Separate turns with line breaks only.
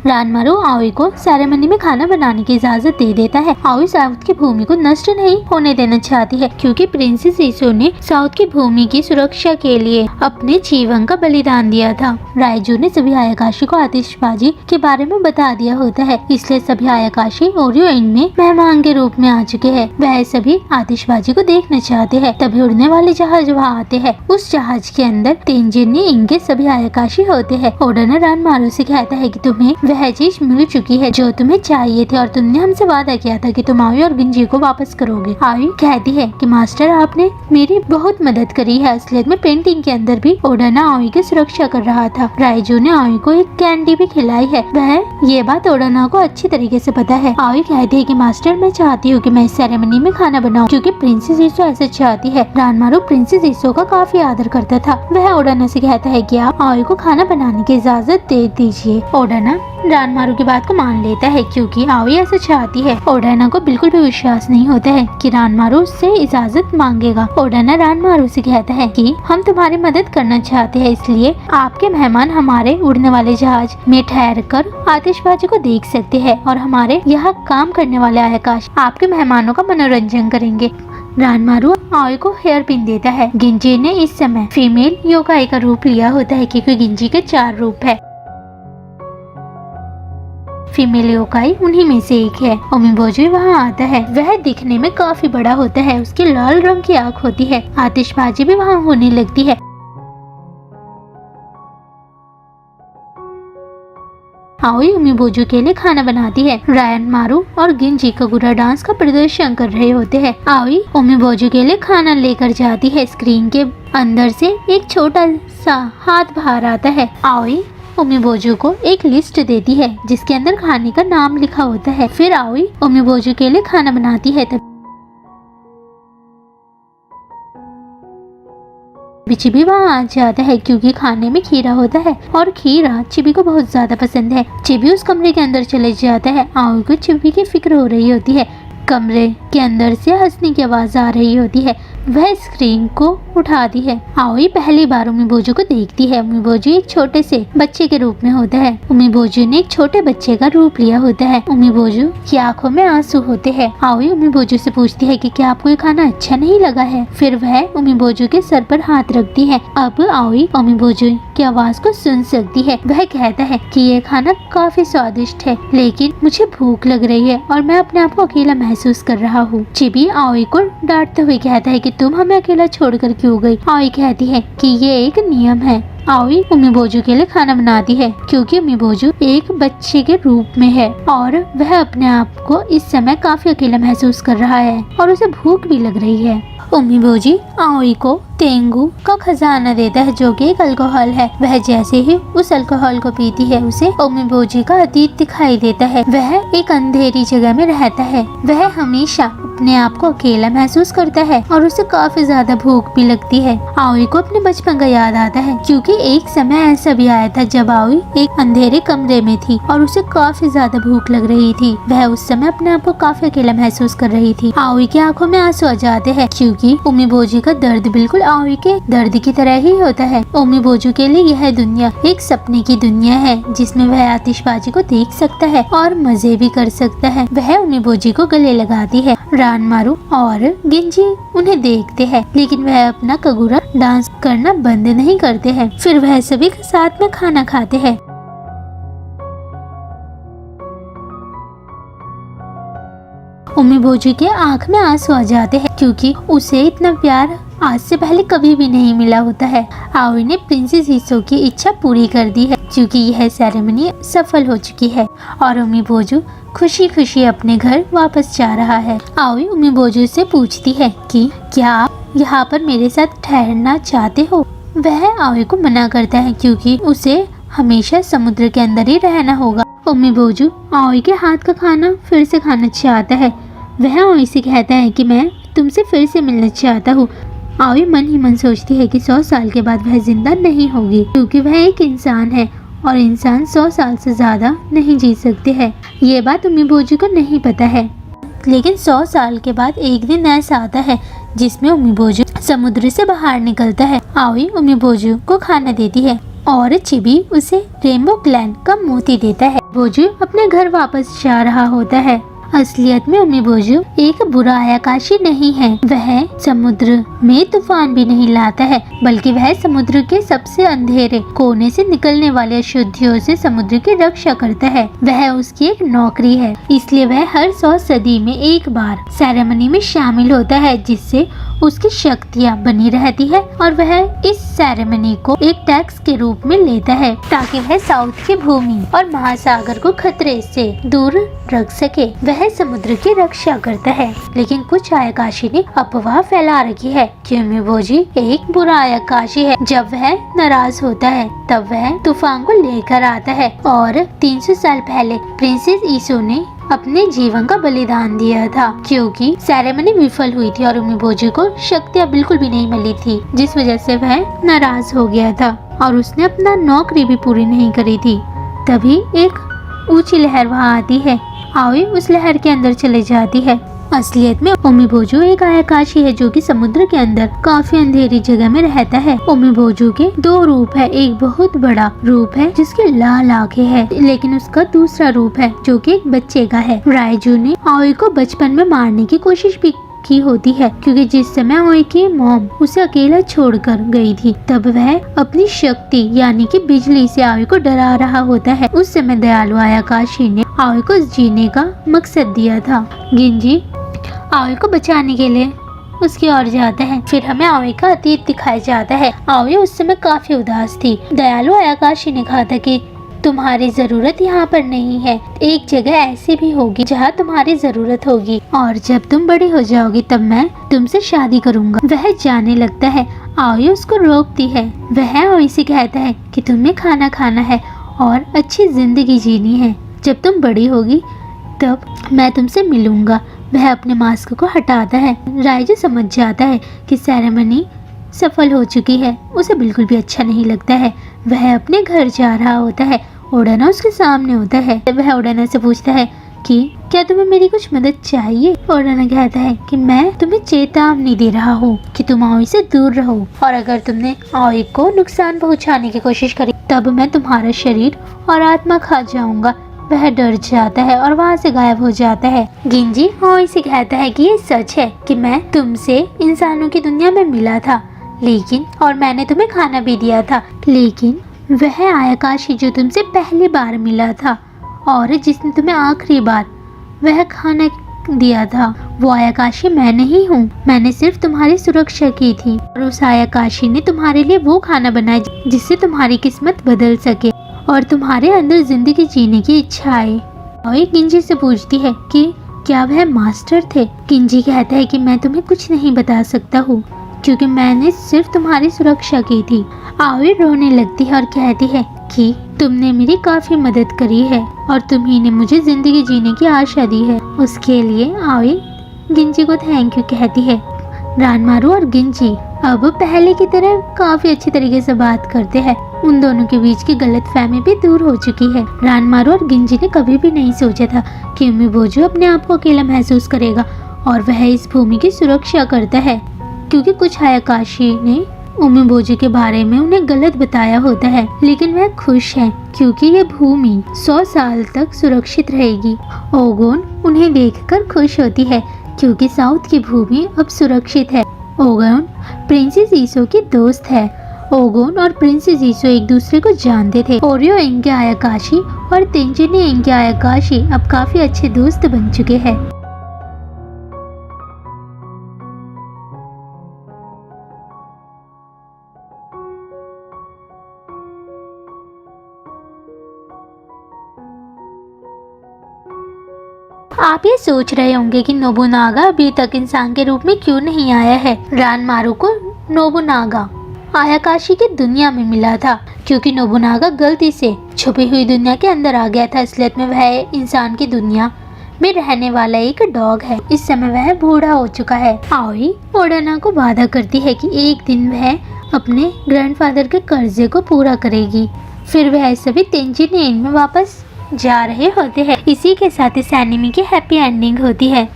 रानमारू आओई को सेरेमनी में खाना बनाने की इजाजत दे देता है। आओई साउथ की भूमि को नष्ट नहीं होने देना चाहती है क्योंकि प्रिंसेस ईसो ने साउथ की भूमि की सुरक्षा के लिए अपने जीवन का बलिदान दिया था। रायजू ने सभी आयाकाशी को आतिशबाजी के बारे में बता दिया होता है, इसलिए सभी आयाकाशी ओरियो इंड में मेहमान के रूप में आ चुके हैं। वह सभी आतिशबाजी को देखना चाहते हैं। तभी उड़ने वाले जहाज वहाँ आते हैं। उस जहाज के अंदर तेंजिनी इंग के सभी आयाकाशी होते हैं। ओडा ने रानमारू से कहता है कि तुम्हें वह चीज मिल चुकी है जो तुम्हें चाहिए थे और तुमने हमसे वादा किया था कि तुम आओई और गिंजी को वापस करोगे। आओई कहती है कि मास्टर आपने मेरी बहुत मदद करी है। असलियत में पेंटिंग के अंदर भी ओडा ने आओई की सुरक्षा कर रहा था। रायजू ने आओई को एक कैंडी भी खिलाई है। वह ये बात ओडाना को अच्छी तरीके से पता है। आओई कहती है कि मास्टर मैं चाहती हूँ कि मैं इस सेरेमनी में खाना बनाऊं क्योंकि प्रिंसेस ईसो ऐसा चाहती है। रानमारू प्रिंसेस ईसो का काफी आदर करता था। वह ओडाना से कहता है कि आप आओई को खाना बनाने की इजाजत दे दीजिए। ओडाना रानमारू की बात को मान लेता है क्योंकि आओई ऐसा चाहती है। ओडाना को बिल्कुल भी विश्वास नहीं होता है कि रानमारू उससे इजाजत मांगेगा। ओडाना रानमारू से कहता है कि हम तुम्हारी मदद करना चाहते हैं, इसलिए आपके मेहमान हमारे उड़ने वाले जहाज में ठहर कर आतिशबाजी को देख सकते हैं और हमारे यहाँ काम करने वाले आयाकाश आपके मेहमानों का मनोरंजन करेंगे। रानमारू आओई को हेयर पिन देता है। गिंजी ने इस समय फीमेल योकाई का रूप लिया होता है क्योंकि गिंजी के 4 रूप है। फीमेल योकाई उन्हीं में से एक है। ओमिबोजी वहाँ आता है। वह दिखने में काफी बड़ा होता है। उसकी लाल रंग की आँख होती है। आतिशबाजी भी वहाँ होने लगती है। आओई ओमिबोजू के लिए खाना बनाती है। रानमारू और गिंजी कागुरा डांस का प्रदर्शन कर रहे होते हैं। आओई ओमिबोजू के लिए खाना लेकर जाती है। स्क्रीन के अंदर से एक छोटा सा हाथ बाहर आता है। आओई ओमिबोजू को एक लिस्ट देती है जिसके अंदर खाने का नाम लिखा होता है। फिर आओई ओमिबोजू के लिए खाना बनाती है। चिबी वहाँ आ जाता है क्योंकि खाने में खीरा होता है और खीरा चिबी को बहुत ज्यादा पसंद है। चिबी उस कमरे के अंदर चले जाता है। आओई को चिबी की फिक्र हो रही होती है। कमरे के अंदर से हंसने की आवाज आ रही होती है। वह स्क्रीन को उठाती है। आओई पहली बार ओमिबोजू को देखती है। ओमिबोजू एक छोटे से बच्चे के रूप में होता है। ओमिबोजू ने एक छोटे बच्चे का रूप लिया होता है। ओमिबोजू की आंखों में आंसू होते हैं। आओई ओमिबोजू से पूछती है कि क्या आपको ये खाना अच्छा नहीं लगा है। फिर वह ओमिबोजू के सर पर हाथ रखती है। अब आओई ओमिबोजू की आवाज को सुन सकती है। वह कहता है कि ये खाना काफी स्वादिष्ट है लेकिन मुझे भूख लग रही है और मैं अपने आप को अकेला महसूस कर रहा हूँ। चिबी आओई को डांटते हुए कहता है कि तुम हमें अकेला छोड़कर क्यों गई। आओई कहती है कि ये एक नियम है। आओई ओमिबोजू के लिए खाना बनाती है क्योंकि ओमिबोजू एक बच्चे के रूप में है और वह अपने आप को इस समय काफी अकेला महसूस कर रहा है और उसे भूख भी लग रही है। ओमिबोजी आओई को तेंगू का खजाना देता है जो कि एक अल्कोहल है। वह जैसे ही उस अल्कोहल को पीती है उसे ओमिबोजी का अतीत दिखाई देता है। वह एक अंधेरी जगह में रहता है। वह हमेशा अपने आप को अकेला महसूस करता है और उसे काफी ज्यादा भूख भी लगती है। आओई को अपने बचपन का याद आता है क्योंकि एक समय ऐसा भी आया था जब आओई एक अंधेरे कमरे में थी और उसे काफी ज्यादा भूख लग रही थी। वह उस समय अपने आप को काफी अकेला महसूस कर रही थी। आओई की आंखों में आंसू आ जाते हैं क्योंकि ओमिबोजी का दर्द बिल्कुल आओई के दर्द की तरह ही होता है। ओमिबोजू के लिए यह दुनिया एक सपने की दुनिया है जिसमें वह आतिशबाजी को देख सकता है और मजे भी कर सकता है। वह ओमिबोजी को गले लगाती है। रानमारू और गिंजी उन्हें देखते हैं लेकिन वह अपना कागुरा डांस करना बंद नहीं करते हैं। फिर वह सभी के साथ में खाना खाते हैं। ओमिबोजू के आंख में आंसू आ जाते हैं क्योंकि उसे इतना प्यार आज से पहले कभी भी नहीं मिला होता है। आओई ने प्रिंसेस ईसो की इच्छा पूरी कर दी है क्योंकि यह सेरेमनी सफल हो चुकी है और ओमिबोजू खुशी खुशी अपने घर वापस जा रहा है। आओई ओमिबोजू से पूछती है कि क्या आप यहाँ पर मेरे साथ ठहरना चाहते हो। वह आओई को मना करता है क्योंकि उसे हमेशा समुद्र के अंदर ही रहना होगा। ओमिबोजू आओई के हाथ का खाना फिर से खाना चाहता है। वह आओई से कहता है कि मैं तुमसे फिर से मिलना चाहता हूँ। आओई मन ही मन सोचती है कि 100 साल के बाद वह जिंदा नहीं होगी क्योंकि वह एक इंसान है और इंसान 100 साल से ज्यादा नहीं जी सकते हैं। ये बात ओमिबोजू को नहीं पता है लेकिन 100 साल के बाद एक दिन ऐसा आता है जिसमें ओमिबोजू समुद्र से बाहर निकलता है। आओई ओमिबोजू को खाना देती है। और चिबी उसे रेनबो क्लैन का मोती देता है। बोजू अपने घर वापस जा रहा होता है। असलियत में उम्मी बोजू एक बुरा आयाकाशी नहीं है, वह समुद्र में तूफान भी नहीं लाता है, बल्कि वह समुद्र के सबसे अंधेरे कोने से निकलने वाले अशुद्धियों से समुद्र की रक्षा करता है। वह उसकी एक नौकरी है, इसलिए वह हर 100 सदी में एक बार सेरेमनी में शामिल होता है, जिससे उसकी शक्तियाँ बनी रहती है और वह इस सेरेमनी को एक टैक्स के रूप में लेता है ताकि वह साउथ की भूमि और महासागर को खतरे से दूर रख सके। वह समुद्र की रक्षा करता है, लेकिन कुछ आयाकाशी ने अफवाह फैला रखी है कि उमीबोजी एक बुरा आयाकाशी है। जब वह नाराज होता है तब वह तूफान को लेकर आता है और 300 साल पहले प्रिंसेस ईसो ने अपने जीवन का बलिदान दिया था, क्योंकि सेरेमनी विफल हुई थी और उमीबोजी को शक्तियाँ बिल्कुल भी नहीं मिली थी, जिस वजह से वह नाराज हो गया था और उसने अपना नौकरी भी पूरी नहीं करी थी। तभी एक ऊंची लहर वहाँ आती है। आओई उस लहर के अंदर चले जाती है। असलियत में उमीबोजू एक आयाकाशी है जो कि समुद्र के अंदर काफी अंधेरी जगह में रहता है। उमीबोजू के 2 रूप है, एक बहुत बड़ा रूप है जिसके लाल आंखें है, लेकिन उसका दूसरा रूप है जो कि एक बच्चे का है। राइजू ने आओई को बचपन में मारने की कोशिश भी की होती है, क्योंकि जिस समय आओई की मॉम उसे अकेला छोड़कर गई थी तब वह अपनी शक्ति यानी कि बिजली से आओई को डरा रहा होता है। उस समय दयालु आयाकाशी ने आओई को जीने का मकसद दिया था। गिंजी आओई को बचाने के लिए उसकी ओर जाता है। फिर हमें आओई का अतीत दिखाया जाता है। आओई उस समय काफी उदास थी। दयालु आयाकाशी ने कहा था कि तुम्हारी जरूरत यहाँ पर नहीं है, एक जगह ऐसी भी होगी जहाँ तुम्हारी जरूरत होगी, और जब तुम बड़ी हो जाओगी तब मैं तुमसे शादी करूँगा। वह जाने लगता है। आओई उसको रोकती है। वह आओई से कहता है कि तुम्हें खाना खाना है और अच्छी जिंदगी जीनी है। जब तुम बड़ी होगी तब मैं तुमसे मिलूंगा। वह अपने मास्क को हटाता है। राइजू समझ जाता है कि सेरेमनी सफल हो चुकी है। उसे बिल्कुल भी अच्छा नहीं लगता है। वह अपने घर जा रहा होता है। ओडाना उसके सामने होता है। वह ओडाना से पूछता है कि क्या तुम्हें मेरी कुछ मदद चाहिए। ओडाना कहता है कि मैं तुम्हें चेतावनी दे रहा हूँ कि तुम आओई से दूर रहो, और अगर तुमने आओई को नुकसान पहुँचाने की कोशिश करी तब मैं तुम्हारा शरीर और आत्मा खा जाऊंगा। वह डर जाता है और वहाँ से गायब हो जाता है। गिंजी आओई से कहता है कि ये सच है कि मैं तुमसे इंसानों की दुनिया में मिला था, लेकिन और मैंने तुम्हें खाना भी दिया था, लेकिन वह आयाकाशी जो तुमसे पहली बार मिला था और जिसने तुम्हें आखिरी बार वह खाना दिया था, वो आयाकाशी मैं नहीं हूँ। मैंने सिर्फ तुम्हारी सुरक्षा की थी और उस आयाकाशी ने तुम्हारे लिए वो खाना बनाया जिससे तुम्हारी किस्मत बदल सके और तुम्हारे अंदर जिंदगी जीने की इच्छा आए। आओई गिंजी से पूछती है कि क्या वह मास्टर थे। गिंजी कहता है कि मैं तुम्हें कुछ नहीं बता सकता हूँ क्योंकि मैंने सिर्फ तुम्हारी सुरक्षा की थी। आओई रोने लगती है और कहती है कि तुमने मेरी काफी मदद करी है और तुम्ही ने मुझे जिंदगी जीने की आशा दी है। उसके लिए आओई गिंजी को थैंक यू कहती है। रानमारू और गिंजी अब पहले की तरह काफी अच्छी तरीके से बात करते हैं। उन दोनों के बीच की गलतफहमी भी दूर हो चुकी है। रानमारू और गिंजी ने कभी भी नहीं सोचा था कि उमीबोजू अपने आप को अकेला महसूस करेगा और वह इस भूमि की सुरक्षा करता है, क्योंकि कुछ आयाकाशी ने उमीबोजू के बारे में उन्हें गलत बताया होता है। लेकिन वह खुश है क्योंकि ये भूमि 100 साल तक सुरक्षित रहेगी। ओगोन उन्हें देखकर खुश होती है क्योंकि साउथ की भूमि अब सुरक्षित है। ओगोन प्रिंसेस ईसो की दोस्त है। ओगोन और प्रिंसेस ईसो एक दूसरे को जानते थे। ओरियो इंगे आयाकाशी और तेंजिनी इंगे आयाकाशी अब काफी अच्छे दोस्त बन चुके हैं। आप ये सोच रहे होंगे कि नोबुनागा अभी तक इंसान के रूप में क्यों नहीं आया है। रानमारू को नोबुनागा आयाकाशी की दुनिया में मिला था क्योंकि नोबुनागा गलती से छुपी हुई दुनिया के अंदर आ गया था। असलियत में वह इंसान की दुनिया में रहने वाला एक डॉग है। इस समय वह बूढ़ा हो चुका है। आओई ओडाना को वादा करती है कि एक दिन वह अपने ग्रैंडफादर के कर्जे को पूरा करेगी। फिर वह सभी तेंजिनी में वापस जा रहे होते हैं। इसी के साथ इस एनिमे की हैप्पी एंडिंग होती है।